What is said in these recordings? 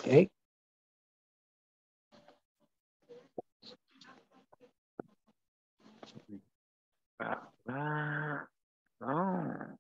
OK. Ah, non.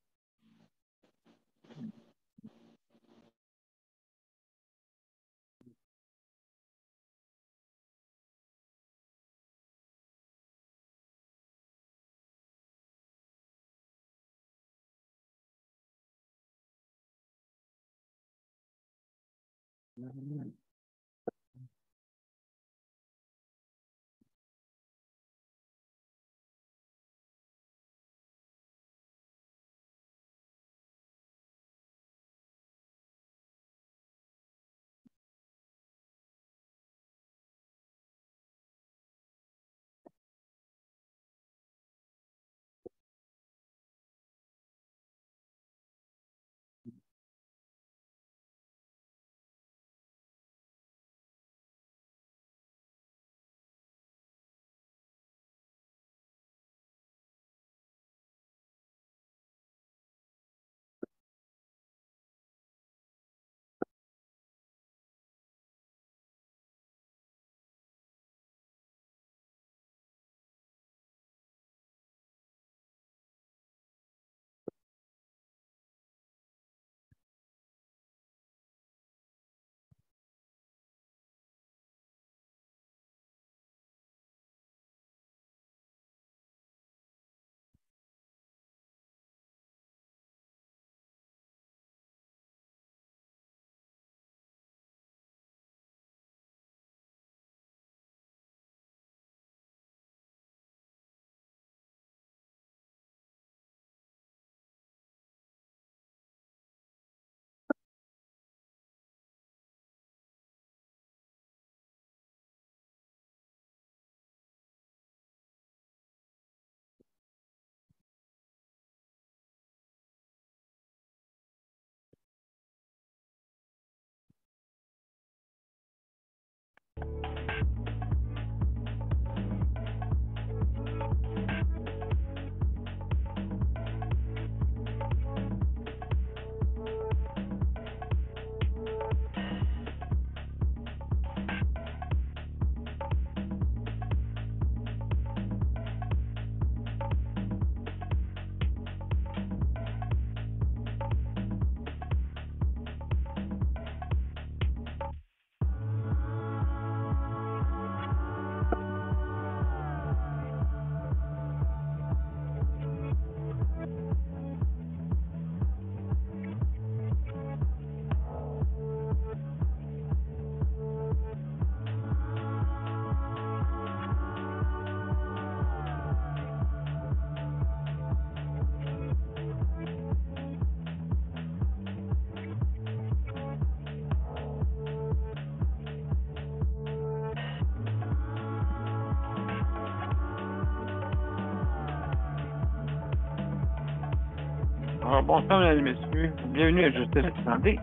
Alors, bonsoir, mesdames et messieurs. Bienvenue à Justice et Santé.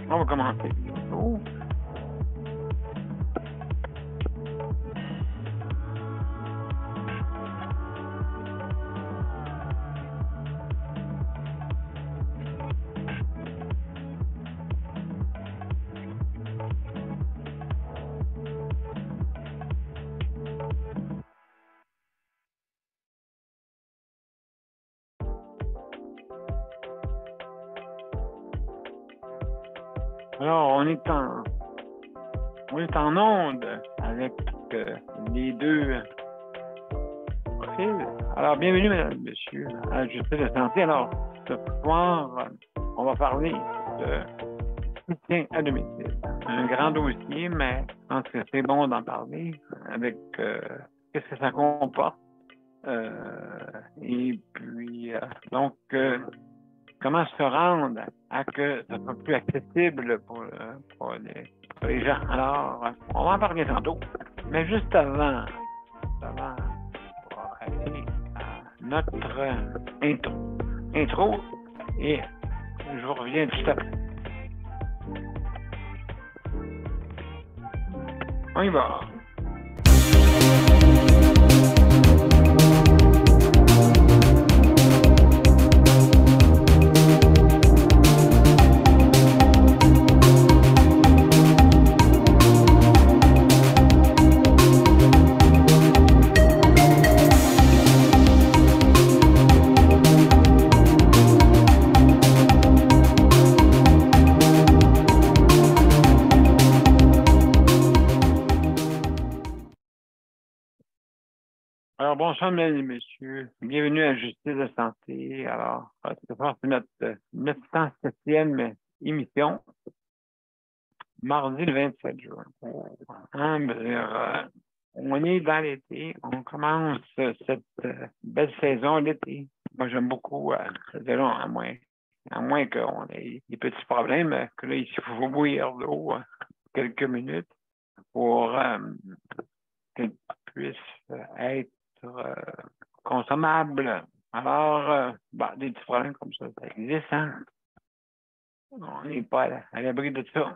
On va commencer. Oh. Alors, on est en onde avec les deux profils. Alors, bienvenue, mesdames et messieurs, à la Justice et Santé. Alors, ce soir, on va parler de soutien à domicile. Un grand dossier, mais je pense que c'est bon d'en parler avec qu'est-ce que ça comporte. Et puis, donc, comment se rendre à que ça soit plus accessible pour les gens. Alors, on va en parler tantôt. Mais juste avant on va aller à notre intro et je vous reviens tout après. On y va. Alors, bonsoir, mesdames et messieurs. Bienvenue à Justice de santé. Alors, c'est notre 907e émission, mardi le 27 juin. On est dans l'été. On commence cette belle saison l'été. Moi, j'aime beaucoup. À moins qu'on ait des petits problèmes, que là, ici, il faut bouillir l'eau quelques minutes pour qu'elle puisse être consommable. Alors, des petits problèmes comme ça existe, hein? On n'est pas à l'abri de ça.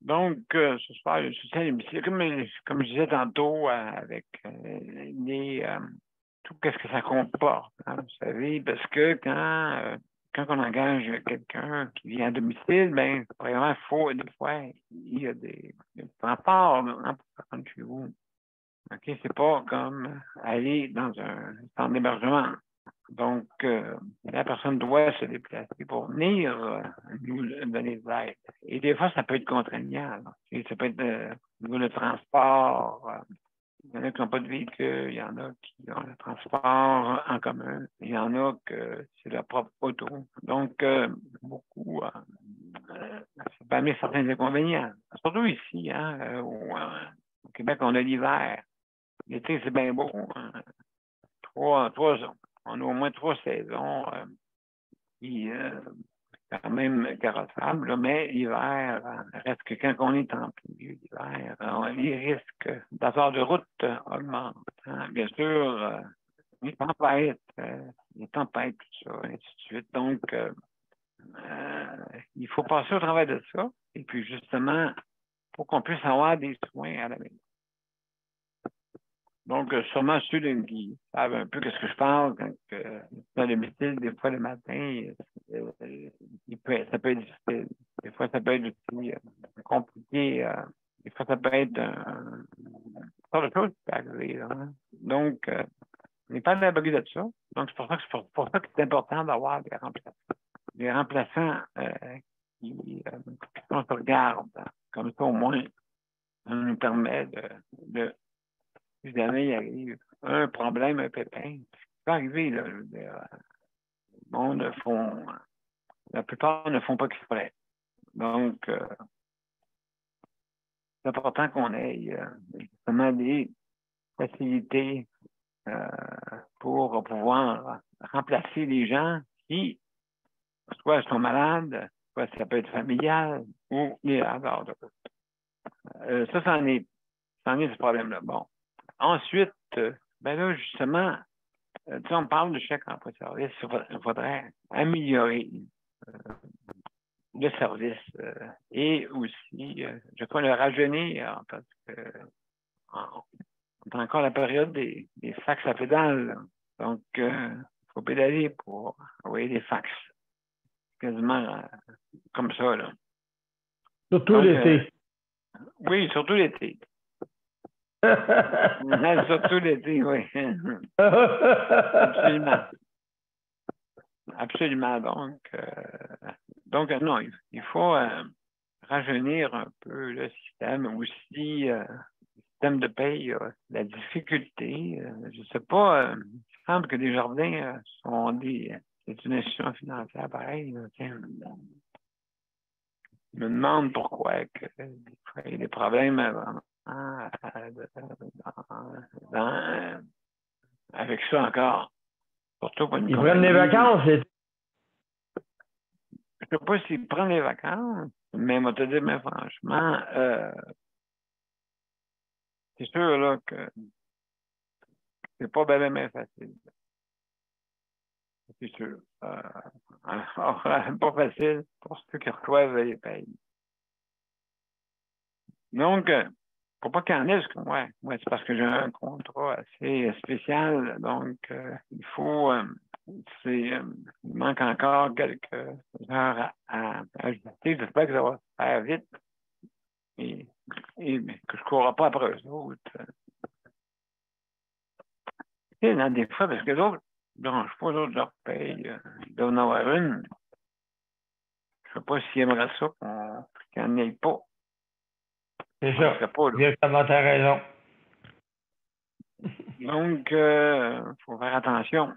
Donc, ce soir, comme je disais tantôt, avec tout ce que ça comporte, hein, vous savez, parce que quand on engage quelqu'un qui vient à domicile, ben, vraiment, il faut, des fois, il y a des transports hein, pour rentrer chez vous. OK, c'est pas comme aller dans un centre d'hébergement. Donc, la personne doit se déplacer pour venir nous donner de l'aide. Et des fois, ça peut être contraignant. Et ça peut être au niveau de transport. Il y en a qui n'ont pas de véhicule, il y en a qui ont le transport en commun, il y en a que c'est leur propre auto. Donc, beaucoup, ça peut amener certains inconvénients. Surtout ici, hein, au Québec, on a l'hiver. L'été, c'est bien beau. Hein. On a au moins 3 saisons qui quand même carrossables, là, mais l'hiver, reste que quand on est en milieu d'hiver, les risques d'avoir de route augmentent. Hein. Bien sûr, les tempêtes, tout ça, ainsi de suite. Donc, il faut passer au travers de ça. Et puis, justement, pour qu'on puisse avoir des soins à la maison. Donc, sûrement ceux qui savent un peu de ce que je parle, quand dans le domicile, des fois le matin, ça peut être difficile. Des fois, ça peut être aussi compliqué. Des fois, ça peut être sorte de chose qui peut arriver. Là, hein. Donc, on n'est pas à l'abri de ça. Donc, c'est pour ça que c'est important d'avoir des remplaçants. Des remplaçants qui on se regarde. Comme ça, au moins, ça nous permet de si jamais il arrive un problème, un pépin, ça peut arriver, là, la plupart ne font pas exprès. Donc, c'est important qu'on ait justement des facilités pour pouvoir remplacer les gens qui, soit sont malades, soit ça peut être familial ou les hasards de route. Ça, c'en est ce problème-là. Bon. Ensuite, ben là, justement, on parle de chèque emploi de service. Il faudrait améliorer le service et aussi, je crois, le rajeunir parce que on est encore la période des fax à pédale. Donc, il faut pédaler pour envoyer des fax. Quasiment comme ça. Là. Surtout l'été. Oui, surtout l'été. Surtout l'été, oui. Absolument. Absolument. Donc non, il faut rajeunir un peu le système. Aussi, le système de paye, la difficulté. Je ne sais pas, il semble que Desjardins c'est une institution financière pareille. Tiens, je me demande pourquoi il y a des problèmes avec ça encore. Surtout pour une Ils prennent des vacances. Je ne sais pas s'ils prennent les vacances, mais moi te dire, mais franchement, c'est sûr là, que c'est pas bien facile. C'est sûr. Pas facile pour ceux qui reçoivent les payes. Donc, faut pas qu'il y en ait, ouais, c'est parce que j'ai un contrat assez spécial. Donc, il faut, il manque encore quelques heures à ajuster. J'espère que ça va se faire vite et que je ne courrai pas après eux autres. Tu sais, dans des fois, parce que d'autres ne dérangent pas, d'autres leur payent. Ils doivent en avoir une. Je ne sais pas s'ils aimeraient ça qu'il n'y en ait pas. C'est On ne ça. serait pas là. Exactement, t'as raison. Donc, il faut faire attention.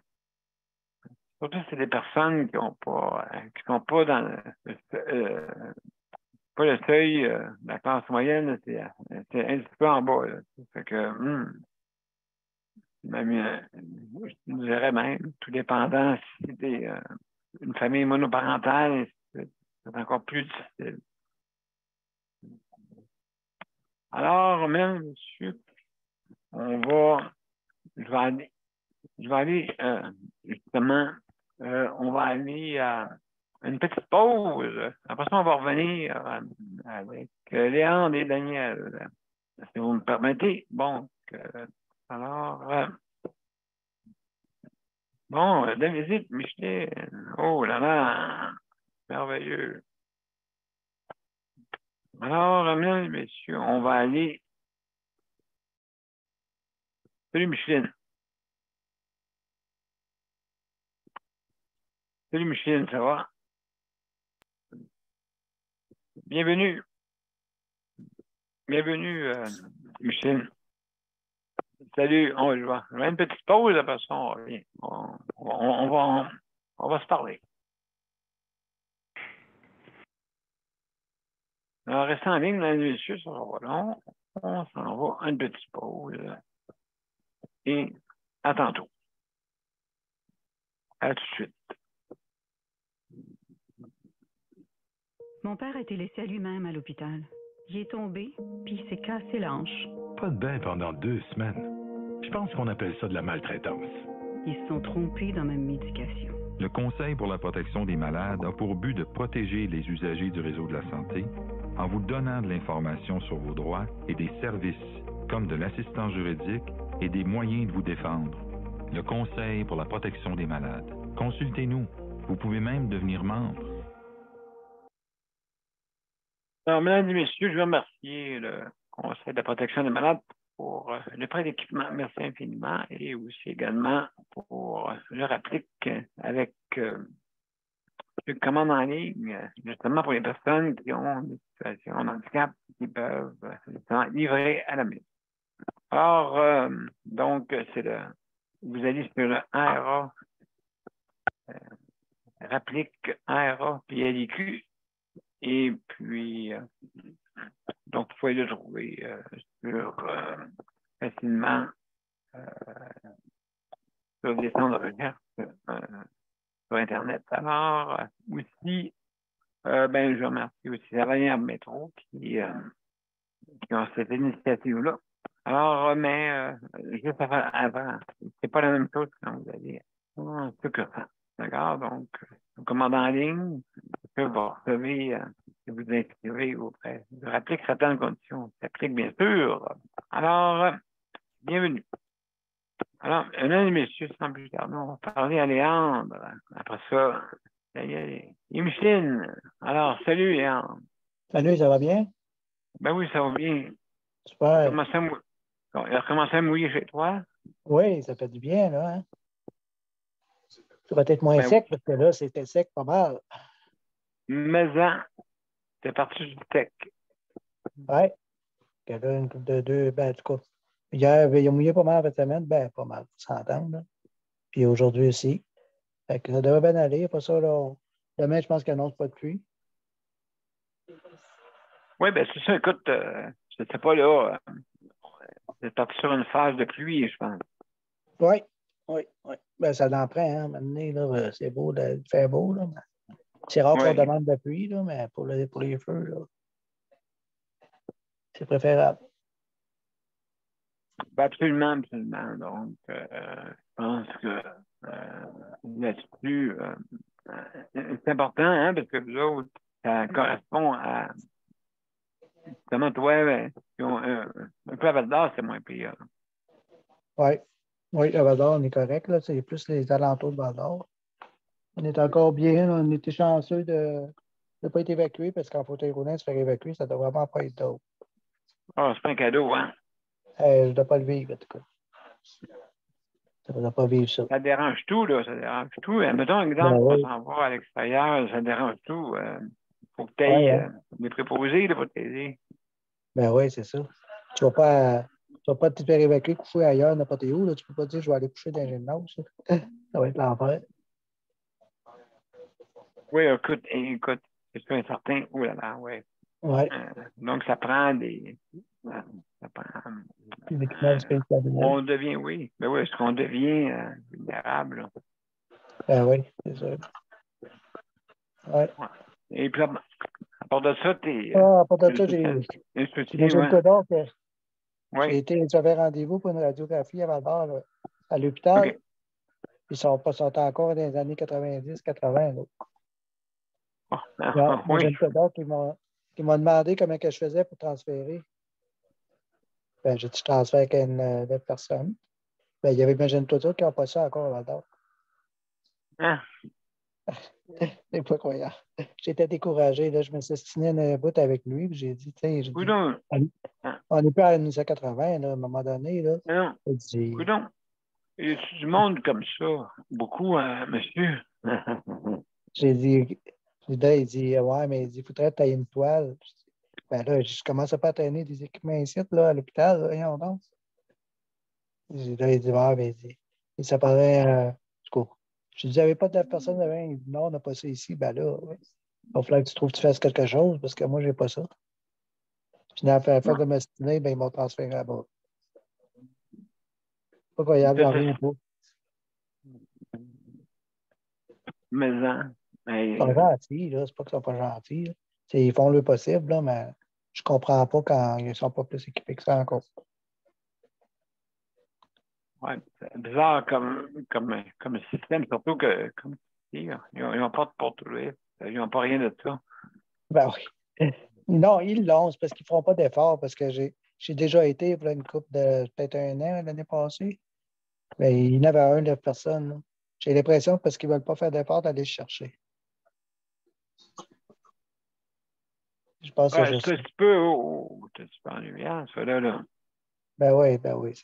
Surtout si c'est des personnes qui sont pas dans pas le seuil de la classe moyenne, c'est un petit peu en bas. Là. Fait que, même, je dirais même, tout dépendant si c'est une famille monoparentale, c'est encore plus difficile. Alors, même, monsieur, je vais aller justement, on va aller à une petite pause. Après ça, on va revenir avec Léandre et Daniel. Si vous me permettez. Bon, alors, bon, la visite, Micheline. Oh là là, merveilleux. Alors, mesdames et messieurs, on va aller. Salut Micheline. Salut Micheline, ça va? Bienvenue. Bienvenue, Micheline. Salut, je vais une petite pause, après ça, on revient. On va se parler. Alors, restez en ligne, mesdames et messieurs, ça va long. On s'en va à une petite pause. Et à tantôt. À tout de suite. Mon père a été laissé à lui-même à l'hôpital. Il est tombé, puis il s'est cassé la hanche. Pas de bain pendant 2 semaines. Je pense qu'on appelle ça de la maltraitance. Ils se sont trompés dans ma médication. Le Conseil pour la protection des malades a pour but de protéger les usagers du réseau de la santé en vous donnant de l'information sur vos droits et des services, comme de l'assistance juridique et des moyens de vous défendre. Le Conseil pour la protection des malades. Consultez-nous. Vous pouvez même devenir membre. Alors, mesdames et messieurs, je veux remercier le Conseil de la protection des malades pour le prêt d'équipement. Merci infiniment. Et aussi également pour le rapplique avec une commande en ligne, justement pour les personnes qui ont des situations de handicap qui peuvent livrer à la maison. Alors, donc, vous allez sur le ARA, rapplique ARA puis LIQ, et puis, donc, vous pouvez le trouver facilement sur des centres de recherche sur Internet. Alors, aussi, je remercie aussi la Vallière Métro qui ont cette initiative-là. Alors, mais juste avant, c'est pas la même chose quand vous allez un peu que ça. D'accord? Donc, vous commandez en ligne, vous recevez, si vous inscrivez auprès de rapplique certaines conditions. Ça s'applique bien sûr. Alors, bienvenue. Alors, mesdames et messieurs, sans plus tarder, on va parler à Léandre. Après ça, et Micheline. Alors, salut Léandre. Salut, ça va bien? Ben oui, ça va bien. Super. Il a recommencé à mouiller chez toi? Oui, ça fait du bien, là. Hein? Ça va être moins sec, parce que là, c'était sec pas mal. Mais c'est parti du tech. Oui. Il y a une couple de deux, en tout cas. Hier, il a mouillé pas mal cette semaine, pas mal, pour s'entendre. Puis aujourd'hui aussi. Fait que ça devrait bien aller. Après ça, là, demain, je pense qu'il n'annonce pas de pluie. Oui, c'est ça. Écoute, je ne sais pas, là, c'est parti sur une phase de pluie, je pense. Oui. Ça en prend, hein. Maintenant, là, c'est beau de faire beau, là. C'est rare qu'on demande de pluie, là, mais pour les feux, là, c'est préférable. Absolument. Donc, je pense que là-dessus, c'est important, hein, parce que vous autres, ça correspond à. Justement, toi, un peu à Val-d'Or, c'est moins pire. Oui, à Val-d'Or, on est correct, là. C'est plus les alentours de Val-d'Or. On est encore bien, on était chanceux de ne pas être évacué, parce qu'en fauteuil roulant, se faire évacuer, ça ne doit vraiment pas être drôle. Ah, c'est pas un cadeau, hein? Je ne dois pas le vivre, en tout cas. Ça ne doit pas vivre ça. Ça dérange tout, là. Ça dérange tout. Mettons un exemple, on s'en va à l'extérieur, ça dérange tout. Il faut que tu ailles les préposés, là, pour t'aider. Ben oui, c'est ça. Tu vas pas te faire évacuer, coucher ailleurs, n'importe où. Là. Tu peux pas dire je vais aller coucher dans un gymnase. Ça va être l'enfer. Oui, écoute, c'est sûr et certain. Oh là là, oui. Oui. Donc, ça prend des. Ça prend. Les équipements spéciaux. On devient, oui. Ben oui, est-ce qu'on devient vulnérable? Là? Ben oui, c'est ça. Ouais. Ouais. Et puis, à part de ça, t'es. Ah, à part de ça, ouais. donc, Oui. j'avais rendez-vous pour une radiographie à Val-d'Or, là, à l'hôpital. OK. Ils sont encore dans les années 90-80. Oui. J'ai une pédale qui m'a demandé comment que je faisais pour transférer. Ben, j'ai dit, je transfère avec une autre personne. Ben, il y avait, imagine-toi ça, qui n'ont pas ça encore à Val-d'Or. Hein? C'est pas croyable. J'étais découragé. Là, je me suis stiné un bout avec lui. J'ai dit, tu sais, Coudon. on n'est plus à 1980, là, à un moment donné. Là. Non. Dit, Coudon. Il y a du monde comme ça. Beaucoup, monsieur. j'ai dit, là, il dit, ouais, mais il dit, il faudrait tailler une toile. Ben là, je commence pas à traîner des équipements ici, là, à l'hôpital, là, voyons donc. Là, il dit, ouais, mais il ça paraît, je dis, il n'y avait pas de personne devant. Il dit, non, on n'a pas ça ici. Ben là, ouais. Il va falloir que tu fasses quelque chose parce que moi, j'ai pas ça. Puis, dans la fin de m'estimer, ben, ils m'ont transféré là-bas. Pas croyable, j'en reviens pas. Mais, hein. Ils sont gentils, là. C'est pas qu'ils sont pas gentils. Là. Ils font le possible, là, mais je comprends pas quand ils sont pas plus équipés que ça encore. Ouais, c'est bizarre comme système, surtout que, comme tu dis, ils n'ont pas de porte-ouverte. Ils n'ont pas rien de ça. Ben oui. Non, ils l'ont, c'est parce qu'ils ne feront pas d'efforts, parce que j'ai déjà été pour une couple de peut-être un an l'année passée. Mais il y en avait un de personne. Là. J'ai l'impression que parce qu'ils ne veulent pas faire d'efforts d'aller le chercher. Je pense que Ouais, c'est juste c'est ça. un petit peu ennuyant, ça, là. Ben oui, ben oui.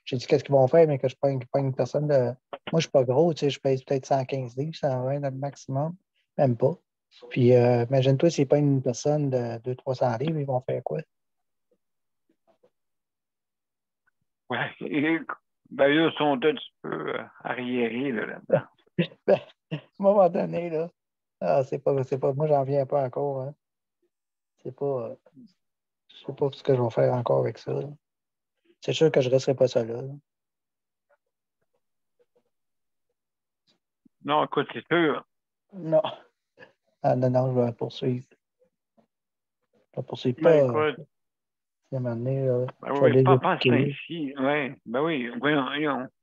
J'ai dit qu'est-ce qu'ils vont faire, mais que je ne suis pas une personne de. Moi, je ne suis pas gros, tu sais, je pèse peut-être 115 livres, 120 le maximum. Même pas. Puis imagine-toi, c'est pas une personne de 200-300 livres, ils vont faire quoi? Ouais, ben, ils sont un petit peu arriérés, là-dedans. Ben, à un moment donné, là, c'est pas, moi, j'en viens pas encore. Hein. Je sais pas ce que je vais faire encore avec ça. Là. C'est sûr que je ne resterai pas ça là. Non, écoute, c'est sûr. Non. Ah non, non, je vais poursuivre. Je vais poursuivre Ben, pas. écoute, À un moment donné, là, ben je vais oui, aller pas ça l'éduquer. ici. Ouais, ben oui,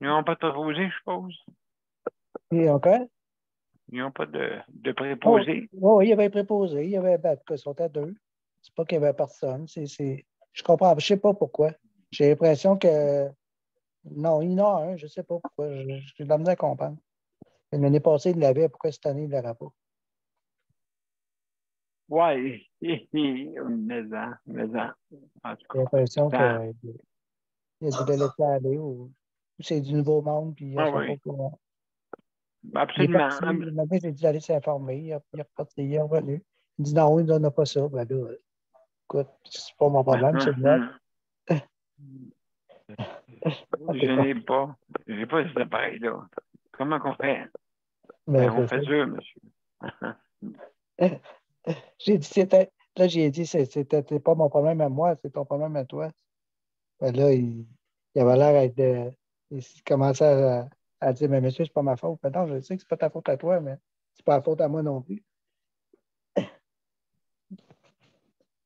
ils n'ont pas de préposé, je suppose. Et encore? Ils n'ont pas de Oh, préposé. oh, il y avait un préposé, il y avait ben, ils sont à deux. C'est pas qu'il y avait personne. Je comprends. Je sais pas pourquoi. J'ai l'impression que. Non, il y en a un, je sais pas pourquoi. J'ai de la misère à comprendre. L'année passée, il l'avait, pourquoi cette année, il ne l'aura pas? Ouais, mais en tout J'ai cas, l'impression ça, qu'il a dû le laisser aller ou c'est du nouveau monde, puis ils ne ah sont pas oui, au courant. Il est absolument. parti, maintenant, j'ai dit d'aller s'informer. Il est reparti, il est revenu. Il dit non, il ne donne pas ça. Ben là, écoute, c'est pas mon problème, c'est le net. En tout Je cas, n'ai pas. J'ai pas cet appareil-là. Comment qu'on fait? mais Ben, on c'est ça. fait dur, monsieur. J'ai dit, là, j'ai dit, c'était pas mon problème à moi, c'est ton problème à toi. Ben là, il avait l'air il commençait à dire, mais monsieur, c'est pas ma faute. Ben non, je sais que c'est pas ta faute à toi, mais c'est pas la faute à moi non plus.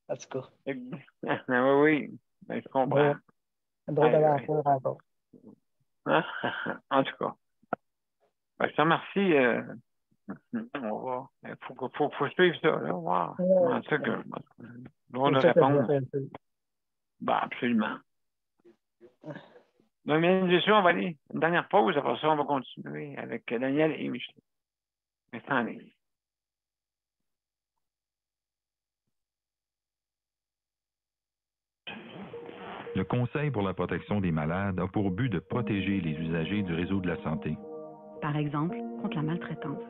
En tout cas, Oui, oui. Ben, je comprends. un drôle Aïe, aïe. d'aventure encore. En tout cas. Ben, je te remercie. On va. Il faut suivre ça, là. Voir comment ça que. Drôle de C'est ça que je vais réponse. faire. Ben, absolument. Donc, mesdames et messieurs, on va aller une dernière pause. Après ça, on va continuer avec Daniel et Michel. Restez en ligne. Le Conseil pour la protection des malades a pour but de protéger les usagers du réseau de la santé. Par exemple, contre la maltraitance.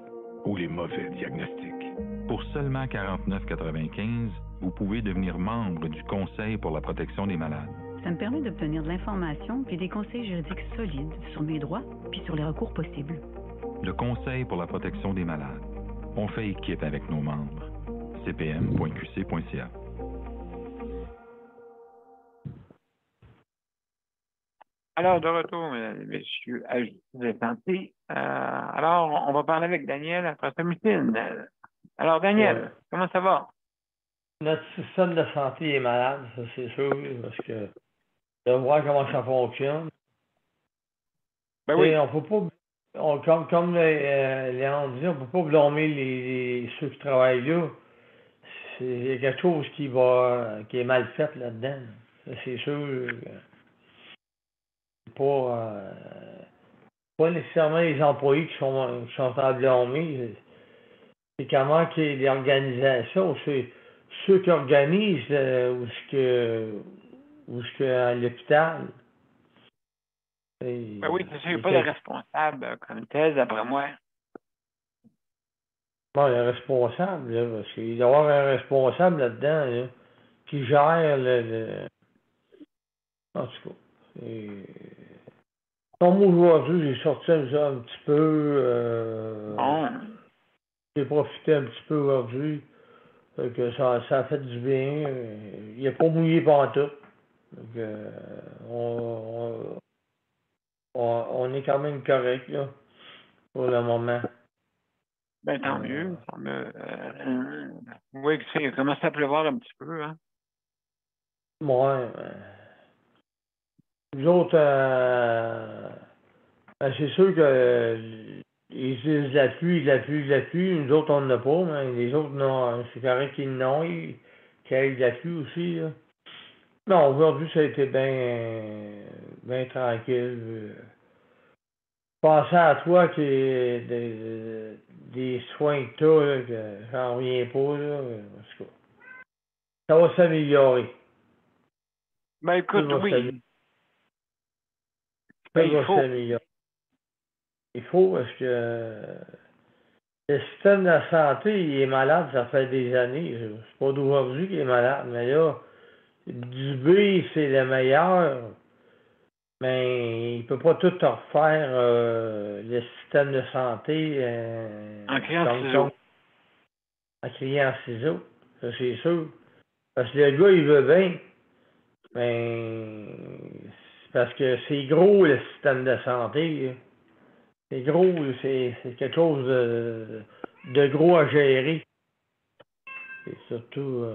Ou les mauvais diagnostics. Pour pour seulement 49,95, vous pouvez devenir membre du Conseil pour la protection des malades. Ça me permet d'obtenir de l'information puis des conseils juridiques solides sur mes droits puis sur les recours possibles. Le Conseil pour la protection des malades. On fait équipe avec nos membres. cpm.qc.ca. Alors, de retour, mesdames et messieurs, à Justice de santé. Alors, on va parler avec Daniel après ça, Micheline. Alors, Daniel, Ouais. comment ça va? Notre système de santé est malade, ça c'est sûr, parce que de voir comment ça fonctionne. Ben oui. Et on peut pas, comme Léon dit, on peut pas blâmer ceux qui travaillent là. Il y a quelque chose qui est mal fait là-dedans. Ça, c'est sûr. C'est pas nécessairement les employés qui sont à blâmer. C'est comment que les organisations, c'est ceux qui organisent où ce que à l'hôpital. Ben oui, c'est sûr, il n'y a pas de responsable comme tel, d'après moi. Bon, le responsable, là, parce qu'il doit y avoir un responsable là-dedans, là, qui gère en tout cas. Comme aujourd'hui, j'ai sorti un petit peu. Bon. J'ai profité un petit peu aujourd'hui. Que ça a fait du bien. Il n'a pas mouillé pantoute. Donc, on est quand même correct là, pour le moment. Ben, tant mieux. Oui, il commence à pleuvoir un petit peu, hein? Ouais. Nous autres, c'est sûr que ils disent la pluie. Nous autres, on n'en a pas, mais les autres, non. C'est correct qu'ils n'ont, qu'il y ait de la pluie aussi, là. Non, aujourd'hui, ça a été bien tranquille. Pensez à toi des soins que tu as, là, que j'en reviens pas, là. En tout cas, ça va s'améliorer. Ben, écoute, oui. Ben, il faut. Il faut parce que le système de la santé, il est malade, ça fait des années. C'est pas d'aujourd'hui qu'il est malade, mais là, Dubé, c'est le meilleur, mais il peut pas tout refaire le système de santé En criant en ciseaux. En criant en ciseaux, ça c'est sûr. Parce que le gars, il veut bien, mais c'est parce que c'est gros le système de santé. Là. C'est gros, c'est quelque chose de gros à gérer. Et surtout.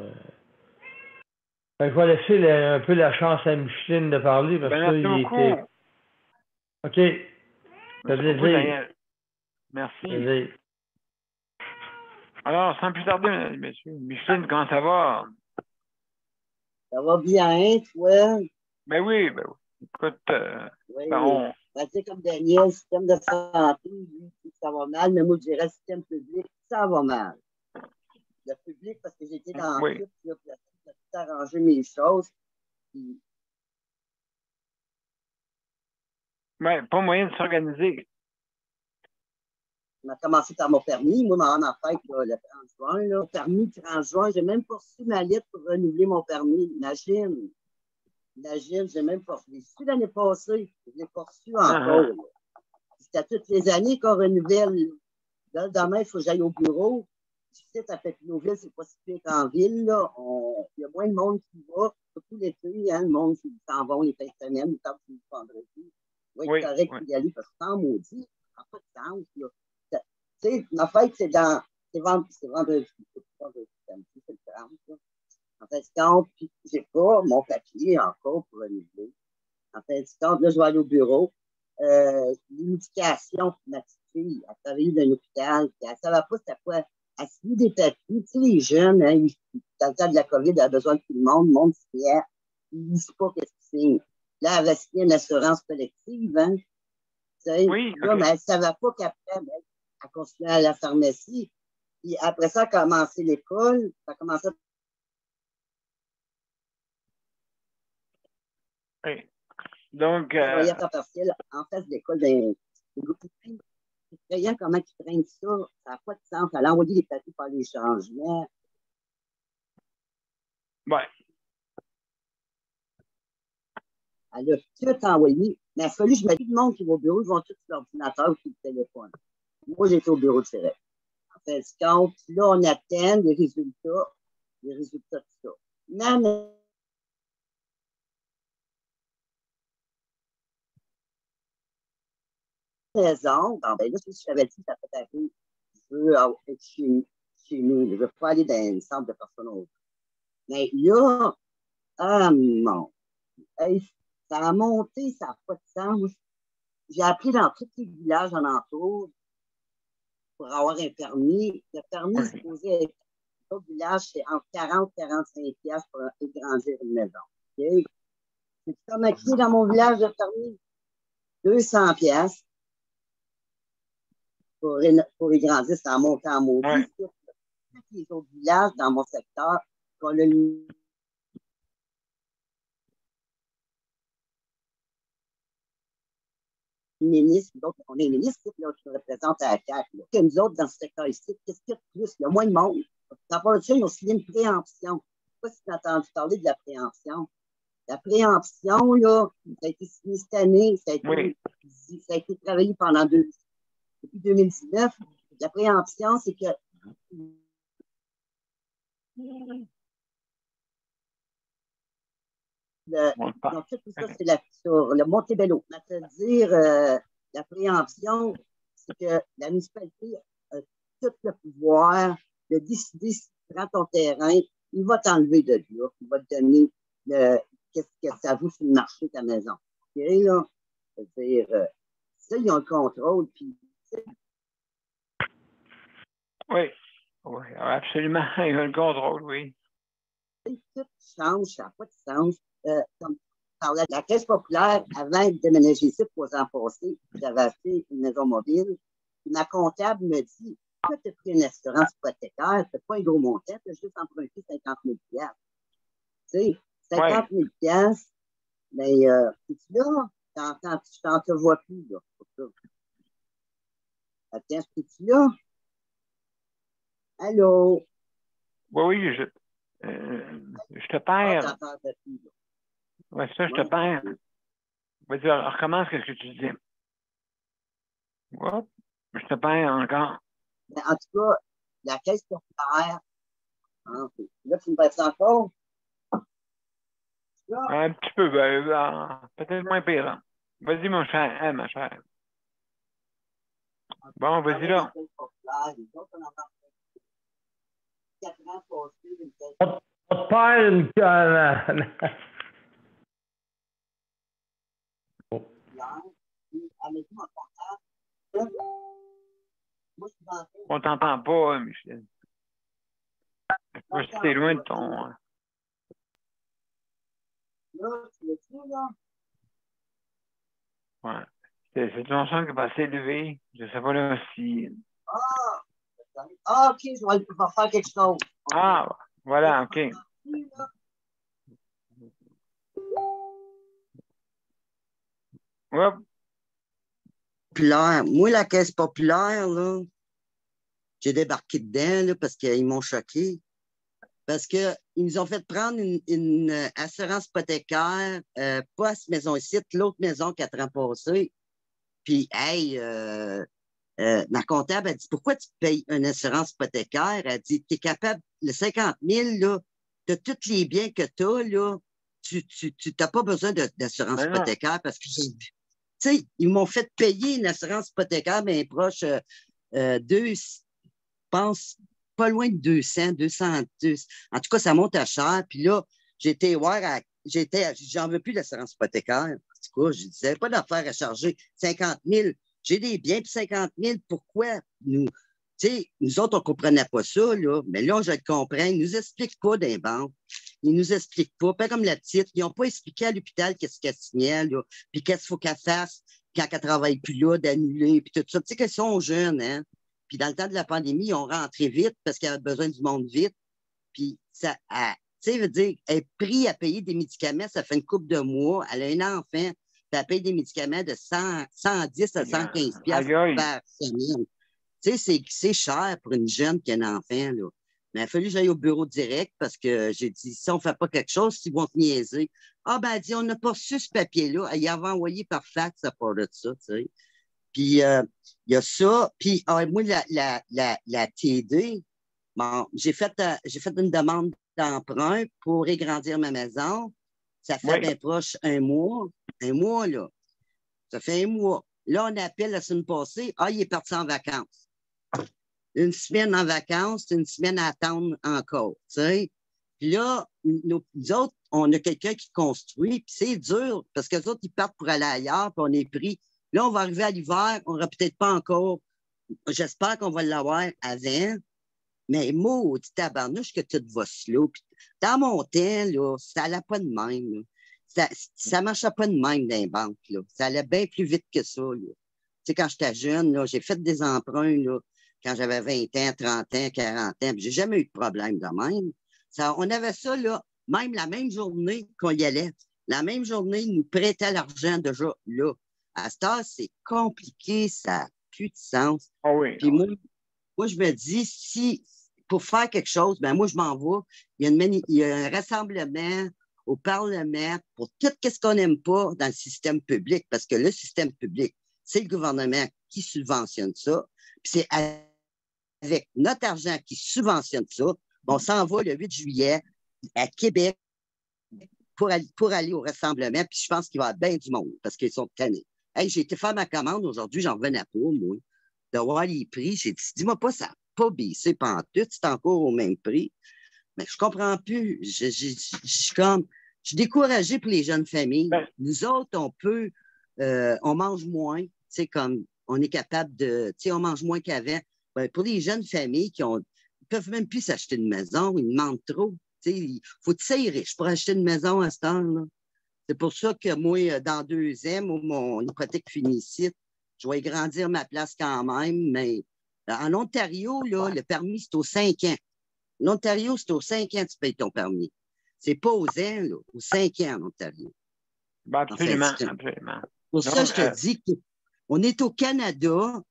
Je vais laisser un peu la chance à Micheline de parler parce que merci beaucoup. OK. Merci beaucoup, Daniel. Merci. Plaisir. Alors, sans plus tarder, mesdames et messieurs, Micheline, comment ça va? Ça va bien, toi? Ben oui. Écoute, oui. Ben, tu sais, comme Daniel, le système de santé, lui, ça va mal, mais moi, je dirais le système public, ça va mal. Le public, parce que j'étais dans le truc, là, puis j'ai tout arrangé mes choses. Puis... Ben, pas moyen de s'organiser. On a commencé par mon permis. Moi, en fête, le 30 juin, là, permis 30 juin, j'ai même pas reçu ma lettre pour renouveler mon permis. Imagine, j'ai même pas reçu. Je l'ai su l'année passée. Je l'ai pas reçu encore. C'est à toutes les années qu'on renouvelle. Là, demain, il faut que j'aille au bureau. Tu sais, à Pétionville, c'est pas si pire qu'en ville. Là. Il y a moins de monde qui va. Surtout l'été, hein, le monde qui s'en va les fins de semaine, quand c'est le vendredi. Oui, c'est correct d'y aller parce que sans maudit, ça n'a pas de sens. Là. Tu sais, ma fête, c'est vendredi. C'est le 30. Là. En fait, quand j'ai pas mon papier encore pour renouveler. En fait, quand là, je vais aller au bureau. L'éducation, ma petite fille, elle travaillait dans un hôpital, puis elle ne savait pas c'était quoi. Elle suit des papiers. Tu sais, les jeunes, hein, dans le temps de la COVID, elle a besoin de tout le monde fier. Ils ne disent pas qu'est-ce que c'est. Là, elle va signer une assurance collective, hein. Tu sais, oui, là, mais elle ne savait pas qu'après, elle continuait à la pharmacie. Puis après ça, elle a commencé l'école. Elle a commencé à... Oui. Donc. Travailler à temps partiel en face de l'école d'un groupe de filles. c'est effrayant comment ils prennent ça. Ça n'a pas de sens. Elle a envoyé les papiers par les changements. Ouais. Elle a tout envoyé. Mais il a fallu que je mette tout le monde qui va au bureau, ils vont tous sur l'ordinateur ou sur le téléphone. Moi, j'étais au bureau direct. En fait, compte, là, on attend les résultats de ça. Mais raison, bon, ben là, si je t'avais dit, ça peut arriver, je veux être chez nous, je veux pas aller dans une centre de personnes autres. Mais là, ah non, hey, ça a monté, ça n'a pas de sens. J'ai appelé dans tous les villages alentours pour avoir un permis. Le permis est supposé être au village, c'est entre 40 et 45 piastres pour agrandir une maison. Okay? C'est comme écrit dans mon village de permis, 200 piastres. Pour agrandir, ça a monté en maudit. Ouais. Tous les autres villages dans mon secteur, quand le ministre, donc on est ministre là, qui représente à la CAQ. Que nous autres, dans ce secteur ici, qu'est-ce qu'il y a de plus? Il y a moins de monde. Dans part de ça, ils ont signé une préemption. Je ne sais pas si tu as entendu parler de la préemption. La préemption, là, ça a été signé cette année, ça a été travaillé depuis 2019. La préemption, c'est que donc, tout ça, c'est sur le Montebello. C'est-à-dire, la préemption, c'est que la municipalité a tout le pouvoir de décider si tu prends ton terrain, il va t'enlever de là, il va te donner qu'est-ce que ça vaut sur le marché de ta maison. OK, là? C'est-à-dire, ça, ils ont le contrôle. Puis, oui, absolument. Ils ont le contrôle, oui. Tout change, ça n'a pas de sens. Comme par la Caisse populaire, avant de déménager ici 3 ans passés, j'avais acheté une maison mobile. Ma comptable me dit, pourquoi tu as pris une assurance hypothécaire? Tu n'as pas un gros montant, tu as juste emprunté 50 000 $. Tu sais, 50 000 $, mais es-tu là? Je t'en te vois plus, là. Attends, es-tu là? Allô? Oui, je te perds. Oui, ça, je te perds. Vas-y, recommence ce que tu disais. Hop, je te perds encore. Mais en tout cas, la Caisse populaire, hein, là, tu me passes encore? Là? Un petit peu, peut-être moins pire. Hein. Vas-y, mon cher, ma chère. Bon, vas-y là. On te perd une... On t'entend pas, Michel. Si t'es loin de ton... Ouais. C'est ton son qui est assez élevé. Je sais pas là si... OK, je vais faire quelque chose. Ah, voilà, OK. Hop. Populaire. Moi, la Caisse populaire, là, j'ai débarqué dedans là, parce qu'ils m'ont choqué. Parce qu'ils nous ont fait prendre une assurance hypothécaire, pas à cette maison ici, l'autre maison 4 ans passés. Puis, hey, ma comptable a dit, pourquoi tu payes une assurance hypothécaire? Elle dit, tu es capable, le 50 000, là, de tous les biens que tu as, là, tu n'as pas besoin d'assurance hypothécaire parce que, tu sais, ils m'ont fait payer une assurance hypothécaire, mais proche, je pense, pas loin de 200. En tout cas, ça monte à cher. Puis là, j'en veux plus d'assurance hypothécaire. En tout cas, je disais, pas d'affaire à charger 50 000. J'ai des biens, puis 50 000, pourquoi nous? Tu sais, nous autres, on ne comprenait pas ça, là. Mais là, je le comprends. Ils ne nous expliquent pas des banques. Ils ne nous expliquent pas. Pas comme la petite. Ils n'ont pas expliqué à l'hôpital qu'est-ce qu'elle signait, là. Puis qu'est-ce qu'il faut qu'elle fasse quand elle ne travaille plus là, d'annuler, puis tout ça. Tu sais qu'elles sont jeunes, hein. Puis dans le temps de la pandémie, ils ont rentré vite parce qu'ils avaient besoin du monde vite. Puis ça, tu sais, veut dire, elle est prise à payer des médicaments, ça fait une couple de mois, elle a un enfant. elle paye des médicaments de 110 à 115 Aïe, aïe. par semaine. Tu sais, c'est cher pour une jeune qui a un enfant, là. Mais il a fallu que j'aille au bureau direct parce que j'ai dit, si on ne fait pas quelque chose, ils vont te niaiser. Ah, ben, elle dit, on n'a pas reçu ce papier-là. Elle y avait envoyé par fax à part de ça, tu sais. Puis, il y a ça. Puis, moi, la TD, bon, j'ai fait une demande d'emprunt pour agrandir ma maison. Ça fait bien proche un mois. Un mois, là. Ça fait un mois. Là, on appelle la semaine passée. Ah, il est parti en vacances. Une semaine en vacances, une semaine à attendre encore, tu sais. Puis là, nous autres, on a quelqu'un qui construit, puis c'est dur, parce que les autres, ils partent pour aller ailleurs, puis on est pris. Là, on va arriver à l'hiver, on n'aura peut-être pas encore, j'espère qu'on va l'avoir avant, mais maudit tabarnouche que tout va slow. Puis dans mon temps, là, ça n'allait pas de même, là. Ça ne marchait pas de même dans les banques, là. Ça allait bien plus vite que ça, là. Tu sais, quand j'étais jeune, là, j'ai fait des emprunts, là, quand j'avais 20 ans, 30 ans, 40 ans, puis j'ai jamais eu de problème de même. On avait ça, là, même la même journée qu'on y allait. La même journée, ils nous prêtaient l'argent déjà là. À cette heure, c'est compliqué, ça n'a plus de sens. Oh oui. Puis moi, je me dis, si pour faire quelque chose, ben moi, je m'en vais. Il y a un rassemblement au Parlement pour tout ce qu'on n'aime pas dans le système public, parce que le système public, c'est le gouvernement qui subventionne ça. Puis c'est avec notre argent qui subventionne ça. On s'en va le 8 juillet à Québec pour aller au rassemblement. Puis je pense qu'il va y avoir bien du monde parce qu'ils sont tannés. Hey, j'ai été faire ma commande aujourd'hui, j'en revenais pas, moi, de voir les prix. J'ai dit, dis-moi pas, ça n'a pas baissé pantoute, c'est encore au même prix. Mais je comprends plus. Je suis découragée pour les jeunes familles. Nous autres, on mange moins, tu sais, comme on est capable de, tu sais, on mange moins qu'avant. Ben, pour les jeunes familles qui ne peuvent même plus s'acheter une maison, ils demandent trop. Il faut que tu sois riche pour acheter une maison à ce temps-là. C'est pour ça que moi, dans 2 ans, mon hypothèque finit ici. Je vais grandir ma place quand même, mais en Ontario, là, le permis, c'est aux 5 ans. En Ontario, c'est aux 5 ans que tu payes ton permis. C'est pas aux ans, là, aux 5 ans en Ontario. Ben absolument, Enfin, absolument. Pour ça, je te dis qu'on est au Canada.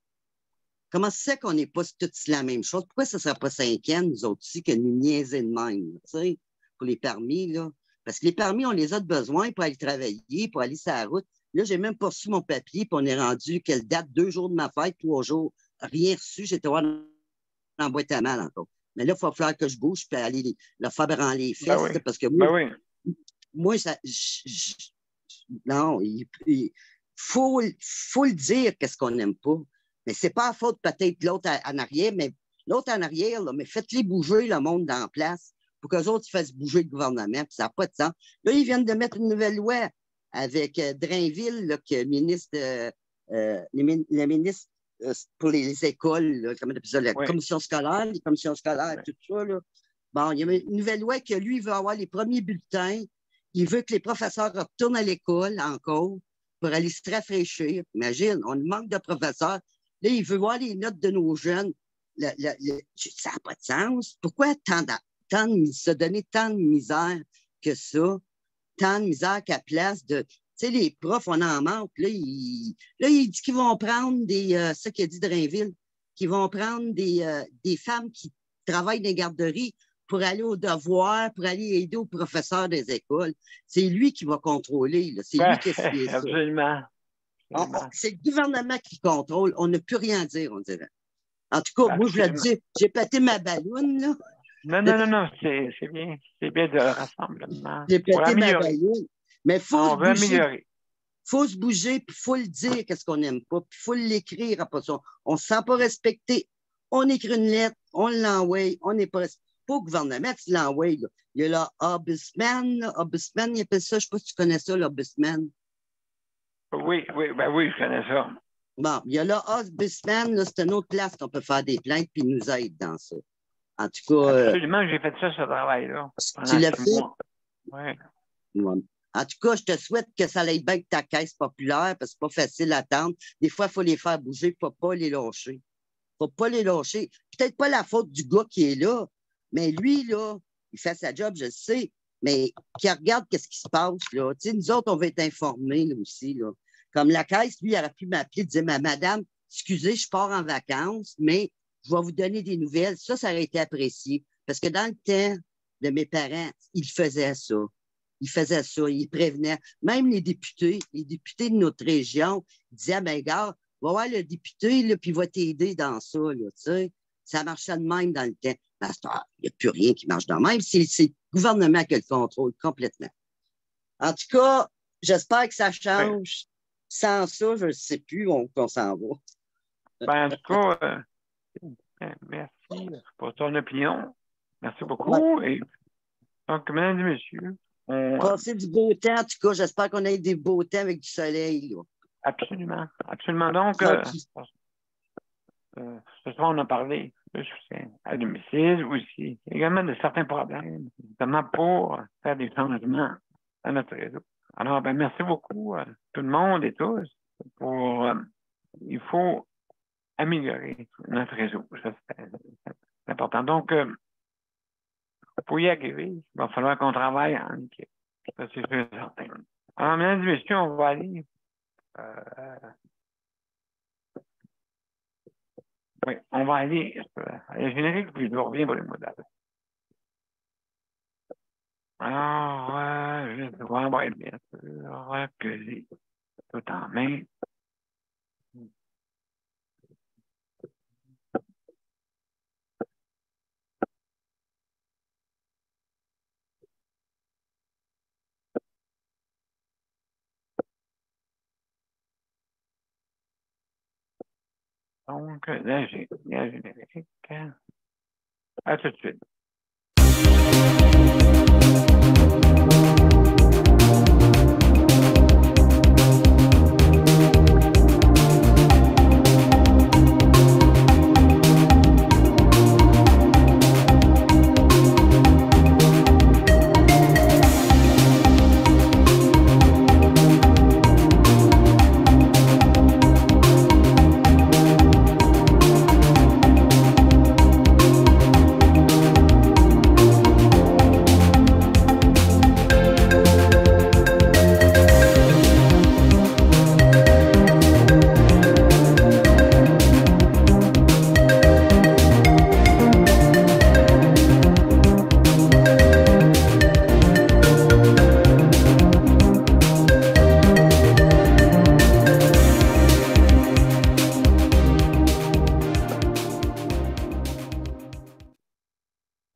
Comment c'est qu'on n'est pas tous la même chose? Pourquoi ça ne serait pas 5 ans, nous autres aussi, que nous niaiser de même, tu sais, pour les permis, là? Parce que les permis, on les a de besoin pour aller travailler, pour aller sur la route. Là, j'ai même pas reçu mon papier, puis on est rendu, quelle date? 2 jours de ma fête, 3 jours. Rien reçu, j'étais voir dans la boîte à mal encore. Mais là, il va falloir que je bouge, puis aller leur faire branler les fesses, parce que moi, ça... non, il faut le dire qu'est-ce qu'on n'aime pas. Mais c'est pas à faute peut-être l'autre en arrière, mais l'autre en arrière, là, mais faites-les bouger le monde dans la place pour qu'eux autres fassent bouger le gouvernement, puis ça n'a pas de sens. Là, ils viennent de mettre une nouvelle loi avec Drainville, là, que le ministre, le ministre pour les écoles, là, comment on appelle ça, la commission scolaire, les commissions scolaires, tout ça. Là. Bon, il y a une nouvelle loi que lui, il veut avoir les premiers bulletins. Il veut que les professeurs retournent à l'école encore pour aller se rafraîchir. Imagine, on manque de professeurs. Là, il veut voir les notes de nos jeunes. Ça n'a pas de sens. Pourquoi se donner tant de misère que ça? Tant de misère qu'à place de... Tu sais, les profs, on en manque. Là, il dit qu'ils vont prendre ça qu'a dit Drainville, qu'ils vont prendre des femmes qui travaillent dans les garderies pour aller aux devoirs, pour aller aider aux professeurs des écoles. C'est lui qui va contrôler. Là. C'est lui qui a signé ça. Absolument. C'est le gouvernement qui contrôle. On n'a plus rien à dire, on dirait. En tout cas, moi, je le dis, j'ai pété ma balloune, là. Non, c'est bien. C'est bien de rassemblement. J'ai pété ma balloune. Mais il faut se bouger, puis il faut le dire qu'est-ce qu'on n'aime pas, puis il faut l'écrire après ça. On ne se sent pas respecté. On écrit une lettre, on l'envoie, on n'est pas respecté. Pas au gouvernement, tu l'envoies. Il y a l'Ombudsman, il appelle ça, je ne sais pas si tu connais ça, l'Ombudsman. Oui, je connais ça. Bon, il y a l'Ombudsman, c'est une autre place qu'on peut faire des plaintes, puis il nous aide dans ça. En tout cas... Absolument, j'ai fait ça, ce travail-là. Tu l'as fait? Oui. En tout cas, je te souhaite que ça aille bien avec ta caisse populaire, parce que c'est pas facile à attendre. Des fois, il faut les faire bouger, il ne faut pas les lâcher. Il ne faut pas les lâcher. Peut-être pas la faute du gars qui est là, mais lui, là, il fait sa job, je le sais. mais qui regarde qu'est-ce qui se passe, là. Tu sais, nous autres, on va être informés, là, aussi, là. Comme la caisse, lui, il aurait pu m'appeler et dire, madame, excusez, je pars en vacances, mais je vais vous donner des nouvelles. Ça aurait été apprécié. Parce que dans le temps de mes parents, ils faisaient ça. Ils faisaient ça, ils prévenaient. Même les députés de notre région, ils disaient, ben, gars, va voir le député, là, puis il va t'aider dans ça, là, tu sais. Ça marchait de même dans le temps. Il n'y a plus rien qui marche de même. C'est le gouvernement qui le contrôle complètement. En tout cas, j'espère que ça change. Sans ça, je ne sais plus où on s'en va. Ben, en tout cas, merci pour ton opinion. Merci beaucoup. Ouais. Et donc, mesdames et messieurs, passer du beau temps, en tout cas, j'espère qu'on ait des beaux temps avec du soleil. Là. Absolument. Absolument. Donc, ce soir, on a parlé de soutien à domicile aussi, également de certains problèmes, notamment pour faire des changements à notre réseau. Alors, ben, merci beaucoup à tout le monde et tous pour... il faut améliorer notre réseau. Ça, c'est important. Donc, pour y arriver, il va falloir qu'on travaille en équipe. Ça, c'est sûr et certain. Alors, mesdames et messieurs, on va aller... oui, on va aller à la générique, puis je reviens pour les mots d'après. Alors, je vais devoir être bien sûr que j'ai tout en main. Donc, là, j'ai la générique. À tout de suite.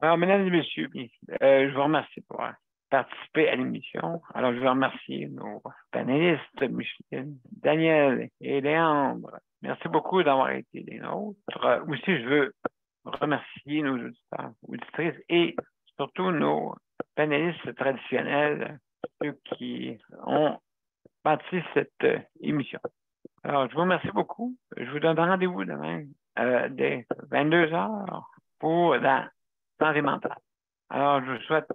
Alors, mesdames et messieurs, je vous remercie pour participer à l'émission. Alors, je veux remercier nos panélistes, Micheline, Daniel et Léandre. Merci beaucoup d'avoir été des nôtres. Aussi, je veux remercier nos auditeurs, auditrices et surtout nos panélistes traditionnels, ceux qui ont bâti cette émission. Alors, je vous remercie beaucoup. Je vous donne rendez-vous demain dès 22h pour la santé mentale. Alors, je vous souhaite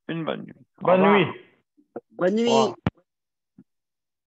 une bonne nuit. Bonne nuit. Bonne nuit.